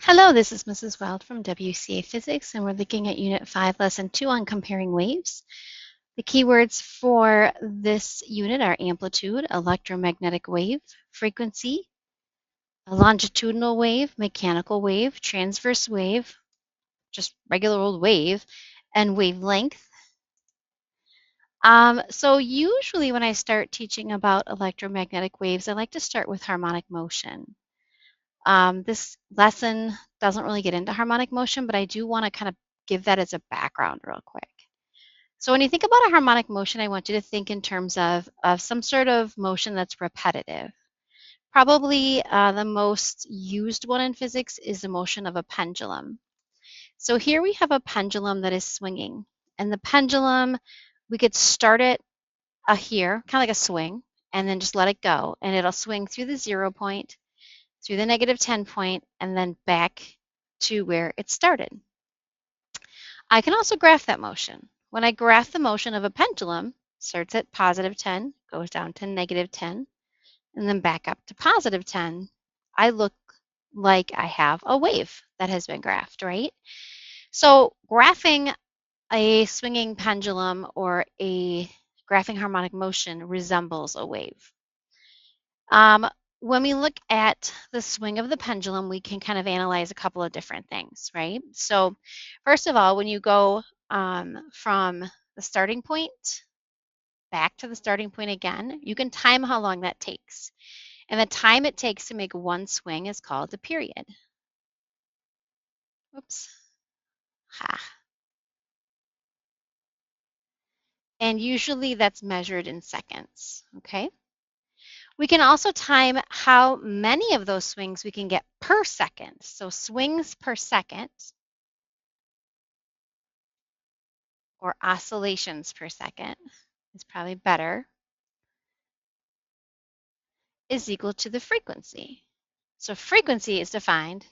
Hello, this is Mrs. Wild from WCA Physics, and we're looking at Unit 5, Lesson 2 on comparing waves. The keywords for this unit are amplitude, electromagnetic wave, frequency, a longitudinal wave, mechanical wave, transverse wave, just regular old wave, and wavelength. So usually when I start teaching about electromagnetic waves, I like to start with harmonic motion. This lesson doesn't really get into harmonic motion, but I do want to kind of give that as a background real quick. So when you think about a harmonic motion, I want you to think in terms of some sort of motion that's repetitive. Probably the most used one in physics is the motion of a pendulum. So here we have a pendulum that is swinging. And the pendulum, we could start it here, kind of like a swing, and then just let it go. And it'll swing through the 0 point, through the -10 point, and then back to where it started. I can also graph that motion. When I graph the motion of a pendulum, starts at +10, goes down to -10, and then back up to +10, I look like I have a wave that has been graphed, right? So graphing a swinging pendulum or a graphing harmonic motion resembles a wave. Um, when we look at the swing of the pendulum, we can kind of analyze a couple of different things, right? So first of all, when you go from the starting point back to the starting point again, you can time how long that takes. And the time it takes to make one swing is called the period. Oops. Ha. And usually that's measured in seconds, okay? We can also time how many of those swings we can get per second. So swings per second or oscillations per second is probably better, is equal to the frequency. So frequency is defined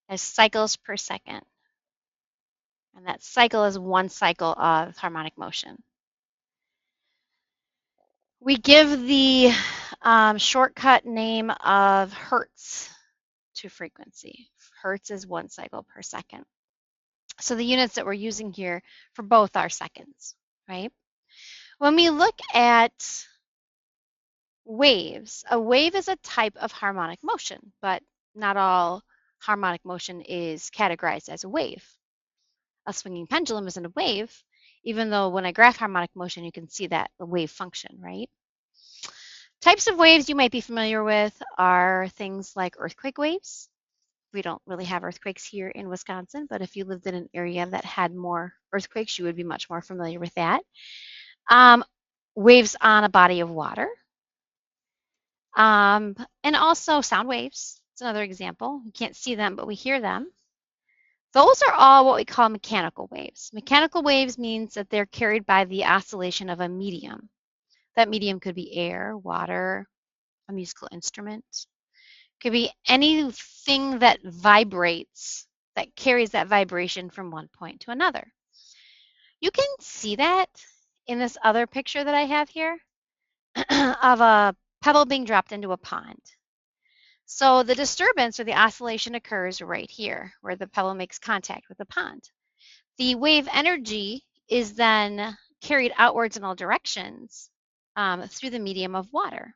as cycles per second. And that cycle is one cycle of harmonic motion. We give the shortcut name of hertz to frequency. Hertz is one cycle per second. So the units that we're using here for both are seconds, right? When we look at waves, a wave is a type of harmonic motion, but not all harmonic motion is categorized as a wave. A swinging pendulum isn't a wave, even though when I graph harmonic motion, you can see that the wave function, right? Types of waves you might be familiar with are things like earthquake waves. We don't really have earthquakes here in Wisconsin, but if you lived in an area that had more earthquakes, you would be much more familiar with that. Um, Waves on a body of water, and also sound waves. It's another example. You can't see them, but we hear them. Those are all what we call mechanical waves. Mechanical waves means that they're carried by the oscillation of a medium. That medium could be air, water, a musical instrument. It could be anything that vibrates, that carries that vibration from one point to another. You can see that in this other picture that I have here of a pebble being dropped into a pond. So the disturbance or the oscillation occurs right here where the pebble makes contact with the pond. The wave energy is then carried outwards in all directions through the medium of water.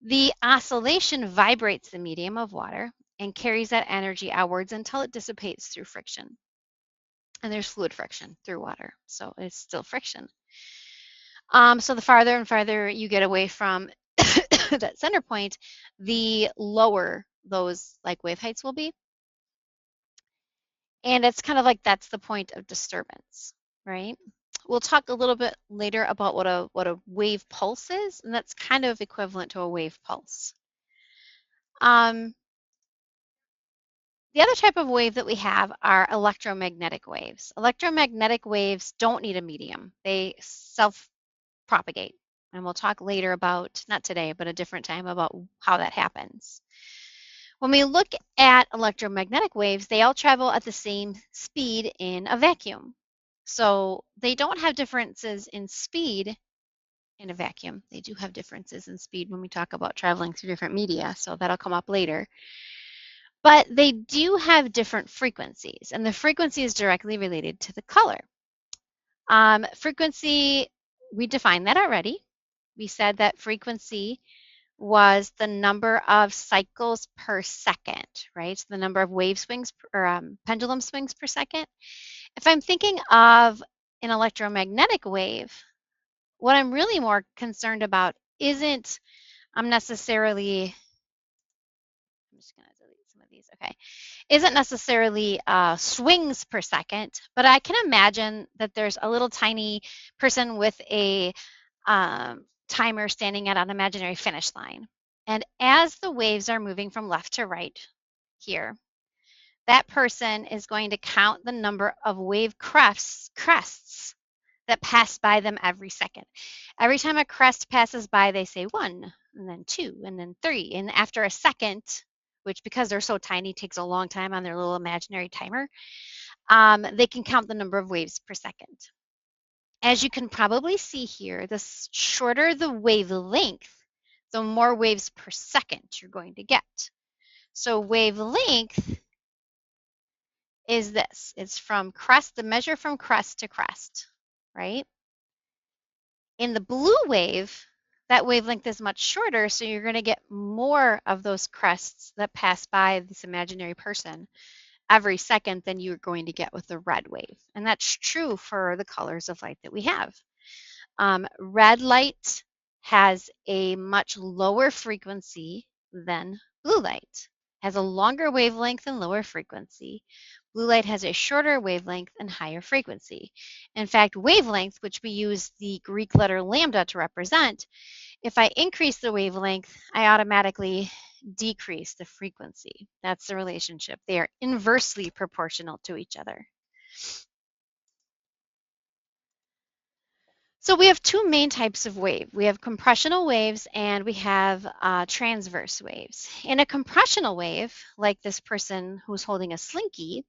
The oscillation vibrates the medium of water and carries that energy outwards until it dissipates through friction. And there's fluid friction through water, so it's still friction. So the farther and farther you get away from that center point, the lower those like wave heights will be. And it's kind of like that's the point of disturbance, right? We'll talk a little bit later about what a wave pulse is, and that's kind of equivalent to a wave pulse. The other type of wave that we have are electromagnetic waves. Electromagnetic waves don't need a medium. They self-propagate. And we'll talk later about, not today, but a different time about how that happens. When we look at electromagnetic waves, they all travel at the same speed in a vacuum. So they don't have differences in speed in a vacuum. They do have differences in speed when we talk about traveling through different media, so that'll come up later. But they do have different frequencies, and the frequency is directly related to the color. Frequency, we defined that already. We said that frequency was the number of cycles per second, right? So the number of wave swings or pendulum swings per second. If I'm thinking of an electromagnetic wave, what I'm really more concerned about isn't necessarily, I'm just going to delete some of these, okay, isn't necessarily swings per second, but I can imagine that there's a little tiny person with a timer standing at an imaginary finish line. And as the waves are moving from left to right here, that person is going to count the number of wave crests that pass by them every second. Every time a crest passes by, they say one, and then two, and then three. And after a second, which because they're so tiny takes a long time on their little imaginary timer, they can count the number of waves per second. As you can probably see here, the shorter the wavelength, the more waves per second you're going to get. So wavelength is this. It's from crest, the measure from crest to crest, right? In the blue wave, that wavelength is much shorter, so you're going to get more of those crests that pass by this imaginary person every second than you're going to get with the red wave. And that's true for the colors of light that we have. Red light has a much lower frequency than blue light, has a longer wavelength and lower frequency. Blue light has a shorter wavelength and higher frequency. In fact, wavelength, which we use the Greek letter lambda to represent, if I increase the wavelength, I automatically decrease the frequency. That's the relationship. They are inversely proportional to each other. So we have two main types of wave. We have compressional waves and we have transverse waves. In a compressional wave, like this person who's holding a slinky,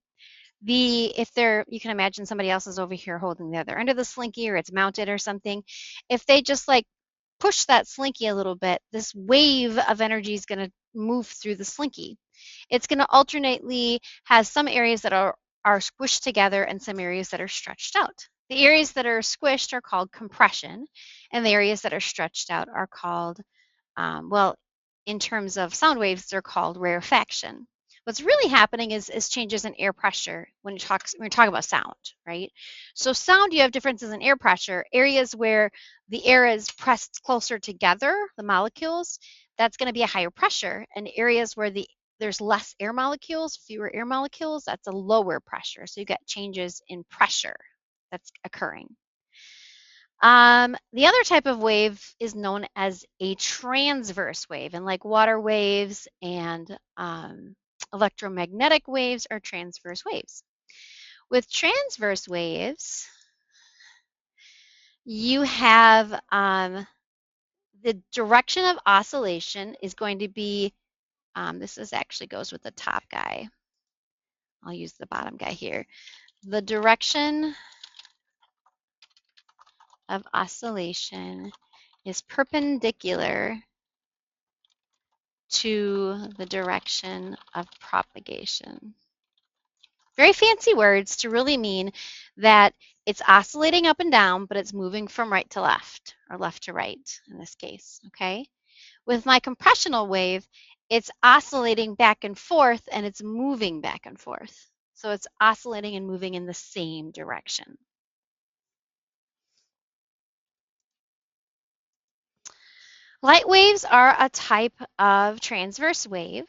you can imagine somebody else is over here holding the other end of the slinky or it's mounted or something. If they just like push that slinky a little bit, this wave of energy is going to move through the slinky. It's going to alternately have some areas that are squished together and some areas that are stretched out. The areas that are squished are called compression, and the areas that are stretched out are called, well, in terms of sound waves, they're called rarefaction. What's really happening is changes in air pressure when you're talking about sound, right? So sound, you have differences in air pressure. Areas where the air is pressed closer together, the molecules, that's going to be a higher pressure. And areas where there's less air molecules, fewer air molecules, that's a lower pressure. So you get changes in pressure that's occurring. The other type of wave is known as a transverse wave, and like water waves and electromagnetic waves are transverse waves. With transverse waves, you have the direction of oscillation is going to be, actually goes with the top guy. I'll use the bottom guy here. The direction of oscillation is perpendicular to the direction of propagation. Very fancy words to really mean that it's oscillating up and down, but it's moving from right to left, or left to right in this case, okay? With my compressional wave, it's oscillating back and forth, and it's moving back and forth. So it's oscillating and moving in the same direction. Light waves are a type of transverse wave.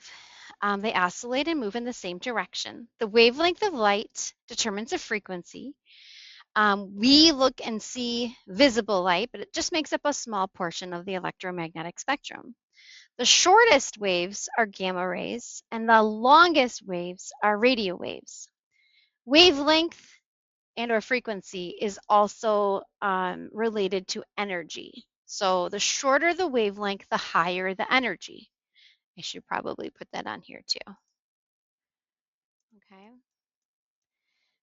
They oscillate and move in the same direction. The wavelength of light determines the frequency. We look and see visible light, but it just makes up a small portion of the electromagnetic spectrum. The shortest waves are gamma rays, and the longest waves are radio waves. Wavelength and or frequency is also related to energy. So the shorter the wavelength, the higher the energy. I should probably put that on here too. Okay.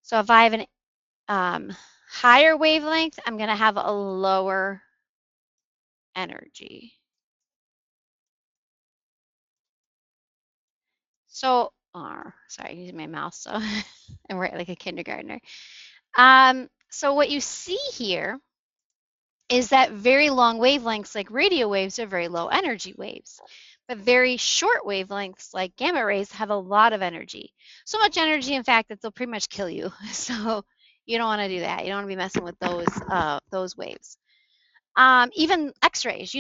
So if I have an higher wavelength, I'm going to have a lower energy. So Sorry, using my mouse, so I'm right like a kindergartner. So what you see here is that very long wavelengths like radio waves are very low energy waves. But very short wavelengths like gamma rays have a lot of energy. So much energy, in fact, that they'll pretty much kill you. So you don't want to do that. You don't want to be messing with those waves. Even X-rays,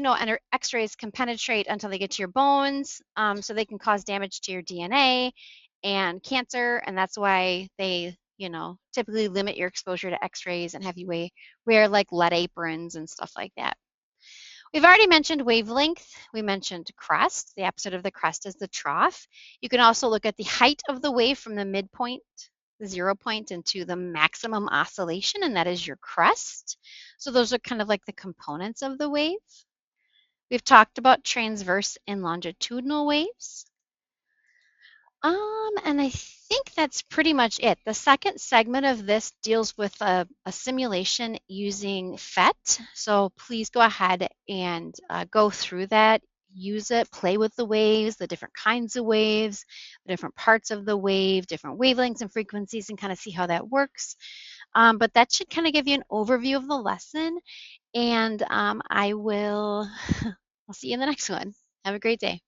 X-rays can penetrate until they get to your bones, so they can cause damage to your DNA and cancer, and that's why they, typically limit your exposure to X-rays and have you wear like lead aprons and stuff like that. We've already mentioned wavelength. We mentioned crest. The opposite of the crest is the trough. You can also look at the height of the wave from the midpoint, the 0 point, into the maximum oscillation, and that is your crest. So those are kind of like the components of the wave. We've talked about transverse and longitudinal waves. And I think that's pretty much it. The second segment of this deals with a simulation using PhET. So please go ahead and go through that, use it, play with the waves, the different kinds of waves, the different parts of the wave, different wavelengths and frequencies, and kind of see how that works. But that should kind of give you an overview of the lesson. And I'll see you in the next one. Have a great day.